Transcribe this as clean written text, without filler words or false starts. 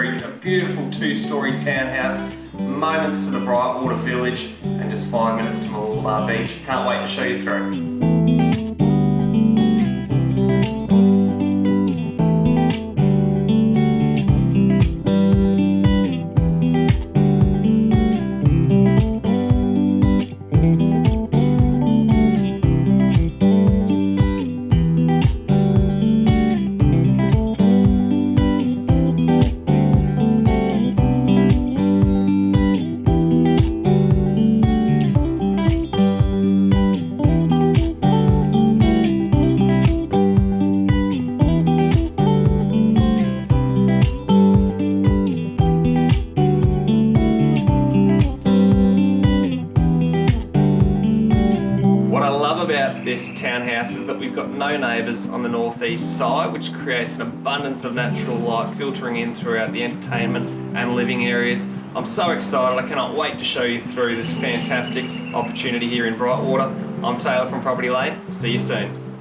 Creek, a beautiful 2-storey townhouse, moments to the Brightwater village, and just 5 minutes to Mooloolaba Beach. Can't wait to show you through. What I love about this townhouse is that we've got no neighbours on the northeast side, which creates an abundance of natural light filtering in throughout the entertainment and living areas. I'm so excited, I cannot wait to show you through this fantastic opportunity here in Brightwater. I'm Taylor from Property Lane, see you soon.